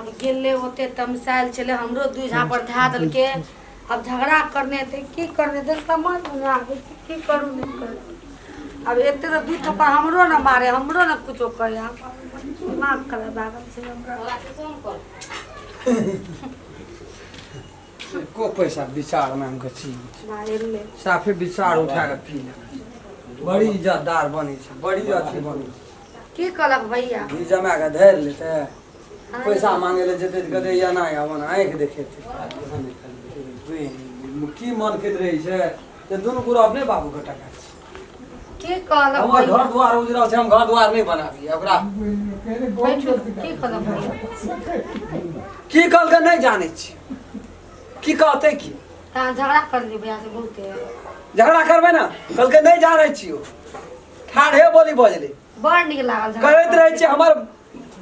अब गेले होते तमसाइल चले हमरो दू झापर धा दल के अब झगड़ा करने थे की करने थे समझ में आ गई की करूं नहीं करूं अब एते तो दू थप्पड़ हमरो ना मारे हमरो ना कुछो करे दिमाग खराब भागल से हमरा को पैसा विचार नाम के चीज मारे ले साफे विचार उठा के पी बड़ी इज्जतदार बनी छै बड़ी अथी बनी की कहलक भैया ई जमा के धैर लेते पैसा मांगे ले जेते कदे या ना आवन आंख देखेते की मन खेत रही छै ते दुनु गुरु अपने बाबू के टका की कहलक हमर घर द्वार उजरा छै हम घर द्वार नहीं बनाबी ओकरा की कहलक भैया की कहल के नहीं जाने छी की कहते की ता झगड़ा कर ली भैया से बहुते झगड़ा करबे ना कल के नहीं जाने छियो ठाढ़े बोली बजले बड़ निक लागल झगड़ा कहत रहे छी हमर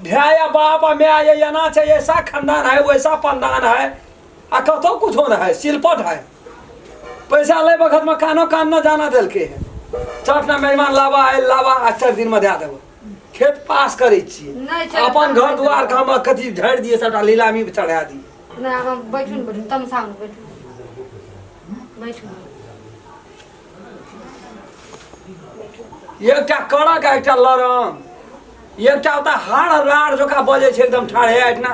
भैया बाप मैं ये ना छै ऐसा खानदान है वैसा पंदान है आ कतो कुछ होना है सिलपट है पैसा ले बखत में कानो कान न जाना दिल के है चट ना मेहमान लावा आए लावा आ 4 दिन में दे देबो खेत पास करे छी नहीं चल अपन घर द्वार का हम कथी झाड़ दिए सबटा लीलामी पे चढ़ा दी ना हम बैठू तमसा में बैठू एकटा कड़क एकटा लरम एकटा ओता हाड़ राड़ जोका बजे छै एकदम ठाढ़े एतना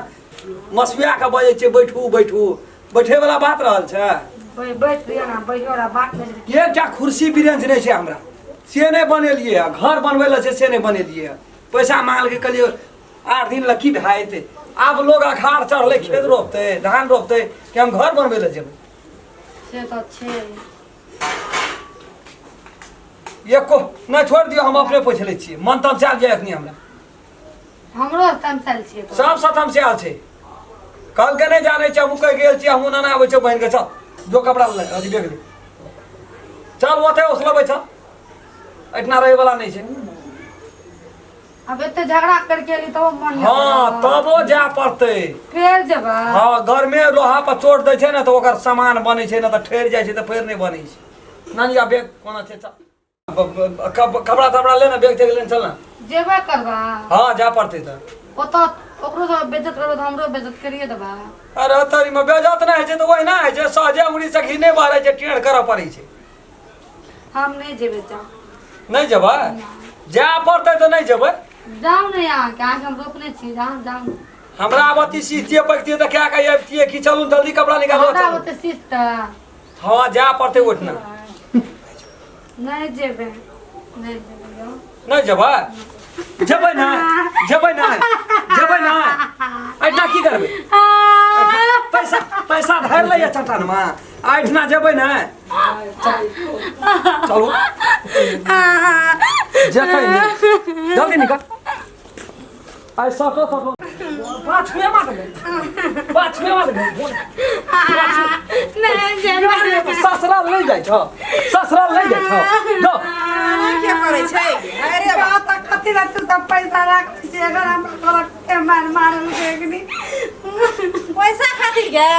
मसुआ के बजे छै बैठू बैठू बैठे वाला बात रहल छै बैठ लिया ना बैठोरा बात नहीं एकटा कुर्सी बिरेंज नहीं छै हमरा से नहीं बनेलिए घर बनबै ले छै से नहीं बनेलिए पैसा मांग के कहलिए 8 दिन लकी भाईते अब लोग अखाड़ चढ़ले खेत रोपते धान रोपते कि हम घर बनबै ले जेबै से तो छे एको नहीं छोड़ दियो हम अपने पूछ ले छी मन तम चाल जाय अखनी हमरा हमरो तमसाइल छे सब सतम से आल छै कल के नहीं जाने छै हम कह गेल छी हम ना आबै छै बहन के चल जो कपड़ा ले अजी बेग ले चल ओते उसलो बैठ इतना रहे वाला नहीं छै अब एते झगड़ा करके ली तो मन हां तबो जा पड़ते फेर जबा हां घर में लोहा पर चोट दै छै ना तो ओकर सामान बनै छै ना तो ठेर जाय छै तो फेर नहीं बनै छै नानी आ बेग कोना छै चल कपड़ा तपड़ा लेना बेग टेक लेना चल ना जेबे करबा हां जा पड़ते त ओतो ओकरो तो बेइज्जत करबो तो हमरो बेइज्जत करिए देबा अरे तरी में बेइज्जत ना है छै तो वही ना है छै सहजे उंगली से घी नहीं बारे छै टेढ़ करऽ पड़ै छै हम नहीं जेबे जा नहीं जेबै जा पड़ते तो नहीं जेबै जाओ नहीं यहाँ के आगे हम रोकने छी जाओ हमरा बत्ती सीतिए पकतिए तो क्या कहिए अबतिए कि चलू जल्दी कपड़ा निकालो हमरा होते सिस्ता हां जा पड़ते उठना नहीं जेबे नहीं जेबै जेबै ना जेबै ना ऐठना की करबै पैसा पैसा धर ले चट्टान में ऐठना जेबै ना चलो जेतै नहीं जल्दी निकल आई सको पाँच में मार गए नहीं जेबे ससुराल ले जाय छ ससुराल ले जाय छ जो क्या करे छै अरे बात कथि ला तू त पैसा राख छी अगर हम गलत के मारल देखनी पैसा खातिर गे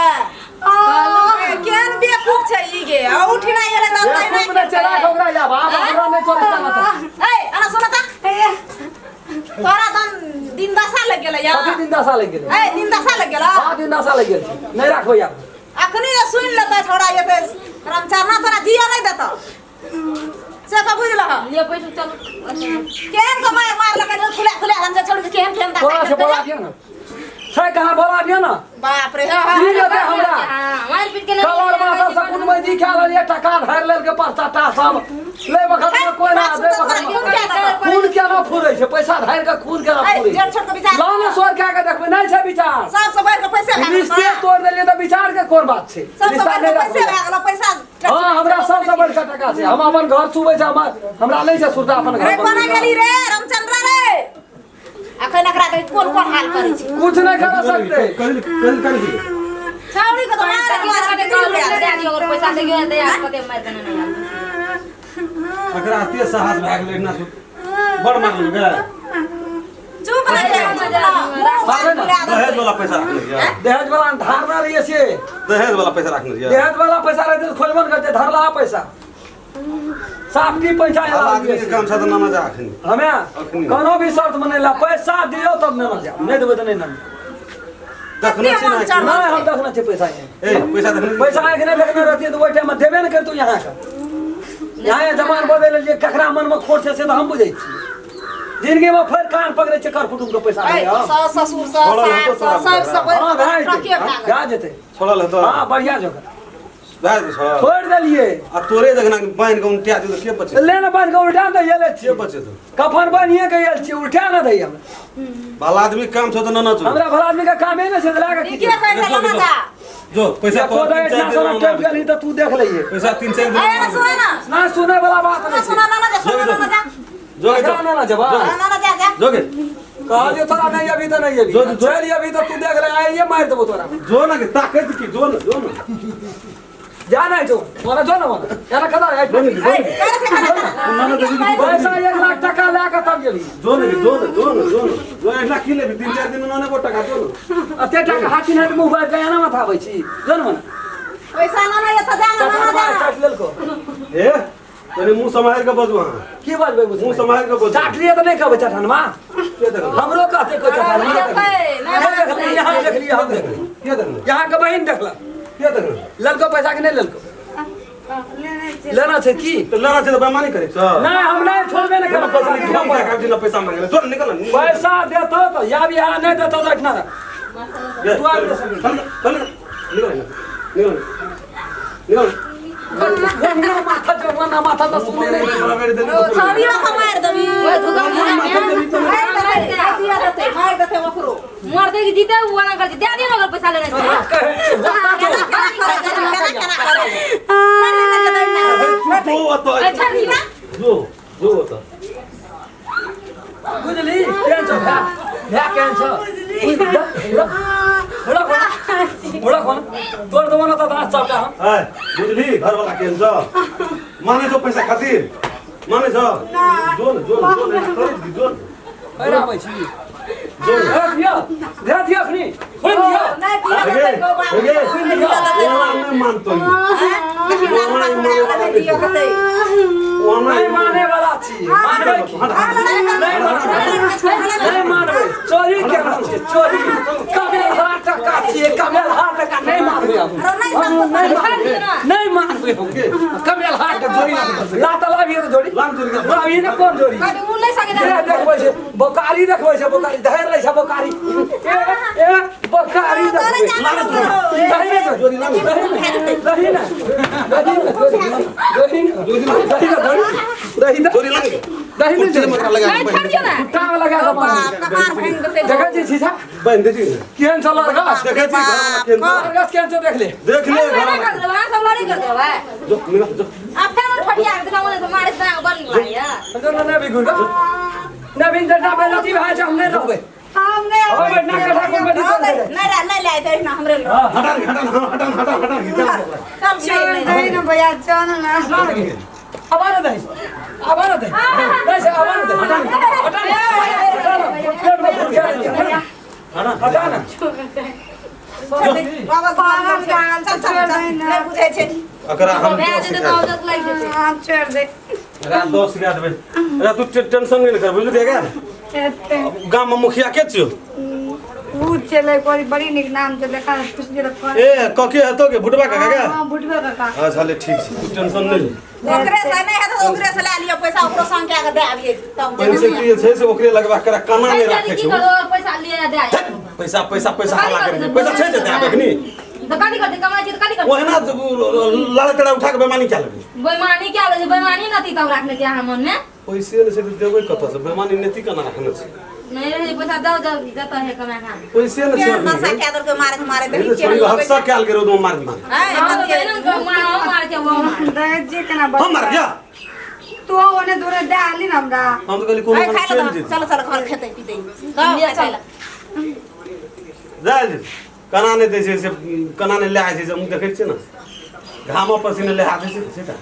केन बेवकूफ छै ई गे आ उठिना एले न तै खूब ने चला ओकरा जा बाप हमरा नहीं चोरता मत ए अना सुन त तोरा दिन दशा लग गेलै या कथि दिन दशा लग गेलै ए दिन दशा लग गेला हां दिन दशा लग गेल छै नहीं राखो यार अखनी सुन लेता छोड़ा एते रामचरना तोरा जिया नहीं देता से का बुझल ह ले पैसा चल केन को मार लगा खुले हम से छोड़ के केन बोला से बोला दियो ना छै कहां बोला दियो ना बाप रे ई लेते हमरा मार पीट के कलर माता से कुन में जी खा ले टका धर लेल के परचाटा सब ले बखत में कोई ना दे बखत खून के ना फुरै छै पैसा धर के खून के ना फुरै जेठ छोड़ के विचार लाने सोर के के देखबे नहीं छै विचार सब से बढ़ के पैसा रिश्ते तोड़ देलिए तो विचार के कोन बात छै सब से रिश्ता बढ़ नहीं के पैसा रखो लागल पैसा हां हमरा सबसे बड़का टका छै हम अपन घर छुबै छै हमरा नहीं छै सुरता अपन रे घर कोना गेली रे रामचंद्र रे अखन एकरा के कोन हाल करै छी कुछ नहीं कर सकते कर दी छाउरी को तो मार के दे और पैसा दे गयो दे आप कते मार देना नहीं अगर आते साहस भाग लेना बड़ मांग गे चुप रह दहेज वाला पैसा रख लिया दहेज वाला धारना रही से दहेज वाला पैसा रख लिया दहेज वाला पैसा रहते खोलबन करते धरला पैसा साफटी पैसा आदमी के काम साथ ना जा अखनी हमें कोनो भी शर्त बनेला पैसा दियो तब ना जा नहीं देबे त नहीं ना देखने छी ना चढ़ नहीं हम देखना चाहिए पैसा ये ए पैसा देखने पैसा आके नहीं देखने रहती है तो वही टाइम में देबे न कर तू यहाँ का यहाँ जमान बदल लिए ककरा मन में खोट से तो हम बुझे जिंदगी में फिर कान पकड़े छे कर कुटुम के पैसा नहीं सास ससुर सब हां भाई क्या जेते छोड़ल है तो हां बढ़िया जगह भाई तो छोड़ छोड़ देलिए आ तोरे देखना बाइन के उल्टा दे तो के बचे ले ना बांध के उल्टा दे ये ले के बचे तो कफन बनिए के ये छी उल्टा ना दे हम भला आदमी काम छो तो ना छो हमरा भला आदमी का काम है ना से लगा के के पैसा ना जा जो पैसा को दे इतना सारा टेप गली तो तू देख लइए पैसा 3-4 दिन ए ना सुने ना ना सुने वाला बात नहीं सुना ना जा सुना ना जा जो ना ना जवाब ना जा जा जोगे कहा जो थोड़ा नहीं अभी तो नहीं अभी चल अभी तो तू देख रहा है ये मार देबो तोरा जो ना के ताकत की जो ना जाना है तो मोरा जो ना मोरा यार कदा है ना दे पैसा 1 लाख टका लेके तब गेली जो एक लाख किले 3-4 दिन उन्होंने वो टका दो अते टका हाथी ने मोबाइल के ना माथा आबै छी जन मन पैसा ना ये तो जाना ना जा काट लेल को ए तने मुंह संभाल के बजवा की बात भाई मुंह संभाल के बजवा काट लिए तो नहीं कहबै चठन मा के देख हमरो कहते को चठन मा नहीं यहां देख लिया हम देख के देख यहां के बहिन देखला के देख ललको पैसा के नहीं ललको लेना छै की तो लेना छै तो बेईमानी करे छ नहीं हम नहीं छोड़बे नहीं करब पैसा पैसा नहीं का दिन पैसा मांगे तो निकल पैसा देतो तो या भी यहाँ नहीं देतो तो इतना माथा जो ना माथा तो सुने नहीं छवि में मार दबी ओए दुकान मार दते वकरो मार देगी जीते हुआ ना कर दे दे ना अगर पैसा लेना जो तो बुझली कैंसर है कैंसर बड़ा कौन तोड़ दो ना तो दांत चाटा हम है बुझली घर वाला के जो माने जो पैसा खातिर माने जो जो अरे भाई छी जो दिया दे दिया खनी खोल दिया मैं मानतो नहीं माने वाला छी मानबे की नहीं मानबे चोरी के छी चोरी कमे हाथ टका छी कमे हाथ टका नहीं मानबे हम नहीं मानबे कमे हाथ टका जोड़ी ला त लाभी तो जोड़ी लाम जोड़ी का लाभी ना कौन जोड़ी उन नहीं सके देखबै छै बोकारी देखबै छै बोकारी धैर लै छै बोकारी ए बोकारी देखबै दही ना जोड़ी लाम दही ना जोड़ी लागे दही ना मत लगा छोड़ दियो ना टांग लगा दो कपार फेंक देते देखै छी सीसा बंद दे केहन छ लड़का देखे छी घर वाला लड़का केहन छ देख ले देख ले घर ना वाला कर दे वहां सब लड़ी कर दे भाई जो मेरा जो अब फिर फटिया के तो मुझे मारे इतना बन गया अंदर ना भी गुरगा नवीन जटा बेलती भाई छ हमने रहबे हमने ओ बैठना कथा को बैठी कर दे नहीं ले तो ना हमरे लो हटा चल नहीं ना भैया चल ना आवाज दे आवाज दे कैसे आवाज दे हटा ना बाबा चल बुझे छे अगर हम मैं दे तो आदत लग जैसे हाँ छोड़ दे अरे दोस्त के देबे अरे तू टेंशन नहीं कर बुझ देगा गांव में मुखिया के छियो ऊ चले कोई बड़ी निक नाम से देखा कुछ दिन रखा ए कके हतो के भुटबा का का हां बुटबे काका हां चले ठीक छै तू टेंशन नहीं ले ओकरे से नहीं है तो ओकरे से ले लियो पैसा ओकरो संग के के दे आबिए तब पैसे की छै से ओकरे लगवा कर काना में पैसा रखे की छो करो पैसा ले दे पैसा पैसा पैसा हला कर पैसा छै जते आबे खनी तो काली करते कमाई छी तो काली करते ओहना लाल कड़ा उठा के बेमानी क्या लगे बेईमानी क्या लगे बेईमानी नती तब रखने के यहाँ मन में पैसे ने से देबे कत से बेमानी नेति कना रखने छै नहीं रहे पैसा दो देता है कमा खा पैसे ने के से नशा के दर के मारे ये छोरी हक्सा क्या करे दो मार मार हां तो ना मार के वो मार दहेज जी के ना हम मर गया तू ओने दूरे डाली ना हमरा हम तो कहली कोनो खा चल लो जी चलो चलो घर खेते पीते चल जाय जी कना ने दे से कना ने ले आय छै हम देखै छियै ना घामा पसीने ले आबै छै सेटा